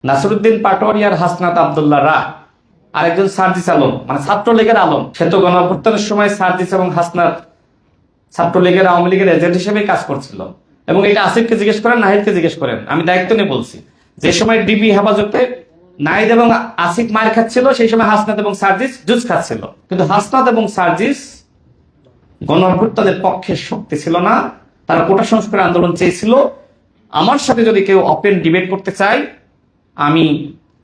নাসিরউদ্দিন পাটোয়ারি আর হাসনাত আব্দুল্লাহ রা আরেকজন সার্জিস আলম, মানে ছাত্রলীগের আলম, সে তো গণঅভ্যুত্থানের সময় সার্জিস এবং হাসনাত ছাত্রলীগের আওয়ামী লীগের এজেন্ট হিসেবে কাজ করছিল। এবং এটা আসিফকে জিজ্ঞেস করেন, নাহিদকে জিজ্ঞেস করেন, আমি দায়িত্ব নিয়ে বলছি। যে সময় ডিবি হেফাজতে নাহিদ এবং আসিফ মায়ের খাচ্ছিল, সেই সময় হাসনাত এবং সার্জিস জুজ খাচ্ছিল। কিন্তু হাসনাত এবং সার্জিস গণঅভ্যুত্থানের পক্ষে শক্তি ছিল না, তারা কোটা সংস্কার আন্দোলন চেয়েছিল। আমার সাথে যদি কেউ ওপেন ডিবেট করতে চায়, আমি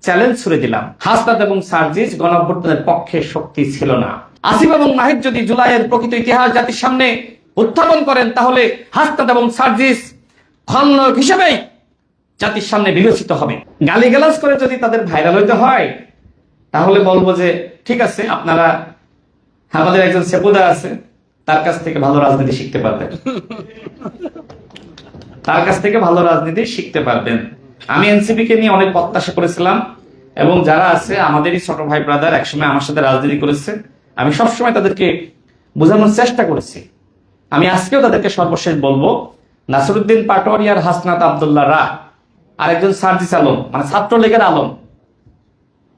চ্যালেঞ্জ ছুড়ে দিলাম, হাসনাত এবং সার্জিস গণঅভ্যুত্থানের পক্ষে শক্তি ছিল না। আসিফ এবং নাহিদ যদি জুলাইয়ের প্রকৃত ইতিহাস জাতির সামনে উত্থাপন করেন, তাহলে হাসনাত এবং সার্জিস খলনায়ক হিসেবেই জাতির সামনে বিবেচিত হবে। গালিগালাজ করে যদি তাদের ভাইরাল হইতে হয়, তাহলে বলবো যে ঠিক আছে, আপনারা, আমাদের একজন সেপুদা আছে, তার কাছ থেকে ভালো রাজনীতি শিখতে পারবেন, তার কাছ থেকে ভালো রাজনীতি শিখতে পারবেন। আমি এনসিপি কে নিয়ে অনেক প্রত্যাশা করেছিলাম, এবং যারা আছে আমাদেরই ছোট ভাই ব্রাদার, একসময় আমার সাথে রাজনীতি করেছে, আমি সবসময় তাদেরকে বোঝানোর চেষ্টা করেছি। আমি আজকেও তাদেরকে সর্বশেষ বলবো, নাসিরউদ্দিন পাটোয়ারি আর হাসনাত আব্দুল্লাহ রা আরেকজন সার্জিস আলম, মানে ছাত্রলীগের আলম,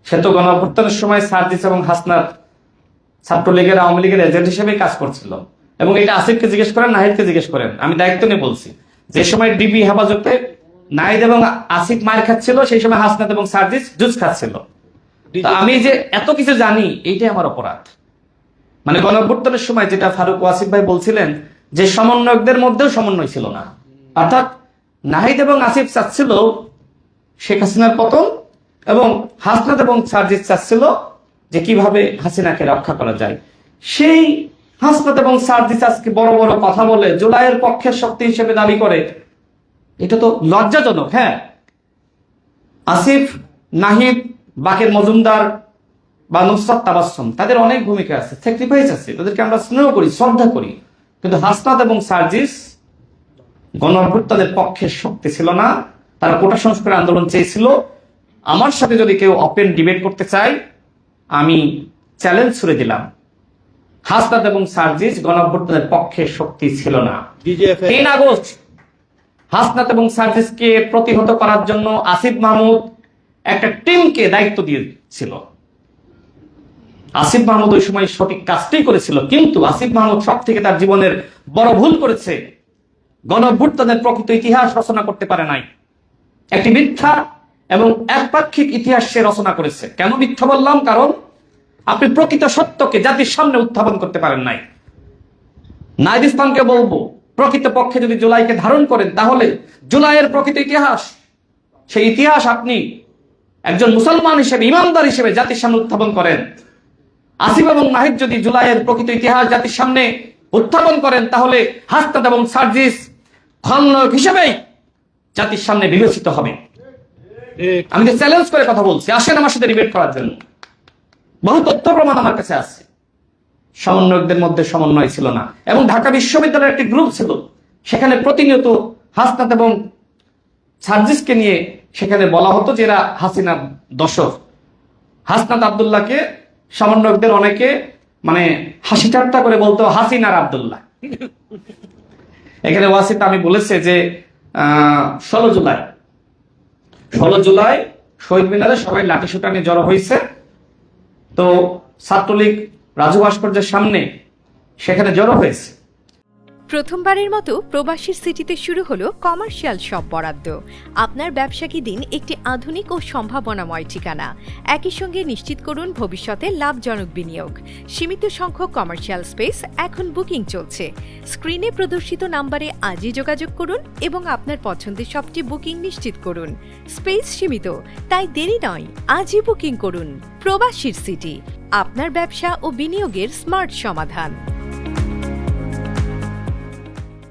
সে তো গণঅভ্যুত্থানের সময় সার্জিস এবং হাসনাত ছাত্রলীগের আওয়ামী লীগের এজেন্ট হিসেবে কাজ করছিল। এবং এটা আসিফকে জিজ্ঞেস করেন, নাহিদকে জিজ্ঞেস করেন, আমি দায়িত্ব নিয়ে বলছি। যে সময় ডিবি হেফাজতে নাহিদ এবং আসিফ মায়ের খাচ্ছিল, সেই সময় হাসনাত এবং সার্জিস জুজ খাচ্ছিল। আমি যে এত কিছু জানি, এইটাই আমার অপরাধ। মানে গণঅভ্যুত্থানের সময় যেটা ফারুক ওয়াসিফ ভাই বলছিলেন, যে সমন্বয়কদের মধ্যেও সমন্বয় ছিল না, অর্থাৎ নাহিদ এবং আসিফ চাচ্ছিল শেখ হাসিনার পতন, এবং হাসনাত এবং সার্জিস চাচ্ছিল যে কিভাবে হাসিনাকে রক্ষা করা যায়। সেই হাসনাত এবং সার্জিস আজকে বড় বড় কথা বলে জুলাইয়ের পক্ষের শক্তি হিসেবে দাবি করে, এটা তো লজ্জাজনক। হ্যাঁ, আসিফ, নাহিদ, বাকের মজুমদার বা নুসরাত তাবাসসুম, তাদের অনেক ভূমিকা আছে, স্যাক্রিফাইস আছে, তাদেরকে আমরা স্নেহ করি, শ্রদ্ধা করি। কিন্তু হাসনাত এবং সার্জিস গণঅভ্যুত্থানের পক্ষে শক্তি ছিল না, তারা কোটা সংস্কার আন্দোলন চেয়েছিল। আমার সাথে যদি কেউ ওপেন ডিবেট করতে চায়, আমি চ্যালেঞ্জ ছুড়ে দিলাম, হাসনাত এবং সার্জিস গণঅভ্যুত্থানের পক্ষে শক্তি ছিল না। 3 আগস্ট হাসনাত এবং সার্জিসকে প্রতিহত করার জন্য আসিফ মাহমুদ একটা টিমকে দায়িত্ব দিয়েছিল। আসিফ মাহমুদ ওই সময় সঠিক কাজটাই করেছিল, কিন্তু আসিফ মাহমুদ সব থেকে তার জীবনের বড় ভুল করেছে, গণঅভ্যুত্থানের প্রকৃত ইতিহাস রচনা করতে পারে নাই। একটি মিথ্যা এবং একপাক্ষিক ইতিহাস সে রচনা করেছে। কেন মিথ্যা বললাম? কারণ আপনি প্রকৃত সত্যকে জাতির সামনে উত্থাপন করতে পারেন নাই। নাহিদ ইসলামকে বলবো, প্রকৃত পক্ষে যদি জুলাইকে ধারণ করেন, তাহলে জুলাইয়ের প্রকৃত ইতিহাস, সেই ইতিহাস আপনি একজন মুসলমান হিসেবে, ইমানদার হিসেবে জাতির সামনে উত্থাপন করেন। আসিফ এবং নাহিদ যদি জুলাইয়ের প্রকৃত ইতিহাস জাতির সামনে উত্থাপন করেন, তাহলে হাসনাত এবং সার্জিস খলনায়ক হিসেবেই জাতির সামনে বিবেচিত হবে। আমি তো চ্যালেঞ্জ করে কথা বলছি, আসেন আমার সাথে ডিবেট করার জন্য। বহু তথ্য প্রমাণ আমার কাছে আছে। সমন্বয়কদের মধ্যে সমন্বয় ছিল না, এবং ঢাকা বিশ্ববিদ্যালয়ের একটি গ্রুপ ছিল, সেখানে প্রতিনিয়ত হাসনাত এবং সার্জিসকে নিয়ে সেখানে বলা হতো যে এরা হাসিনার দোসর। হাসনাত আব্দুল্লাহকে সমন্বয়কদের অনেকে মানে হাসি ঠাট্টা করে বলতো হাসিনার আব্দুল্লাহ। এখানে ওয়াসিফ আমি বলেছে যে 16 জুলাই শহীদ মিনারে সবাই লাঠিসোঁটা নিয়ে জড়ো হয়েছে। তো ছাত্রলীগ রাজু ভাস্কর্যের সামনে সেখানে জড়ো হয়েছে। প্রথমবারের মতো প্রবাসীর সিটিতে শুরু হলো কমার্শিয়াল শপ বরাদ্দ। আপনার ব্যবসা কি দিন একটি আধুনিক ও সম্ভাবনাময় ঠিকানা। একই সঙ্গে নিশ্চিত করুন ভবিষ্যতে লাভজনক বিনিয়োগ। সীমিত সংখ্যক কমার্শিয়াল স্পেস এখন বুকিং চলছে। স্ক্রিনে প্রদর্শিত নাম্বারে আজই যোগাযোগ করুন এবং আপনার পছন্দের শপটি বুকিং নিশ্চিত করুন। স্পেস সীমিত, তাই দেরি নয়, আজই বুকিং করুন। প্রবাসীর সিটি, আপনার ব্যবসা ও বিনিয়োগের স্মার্ট সমাধান।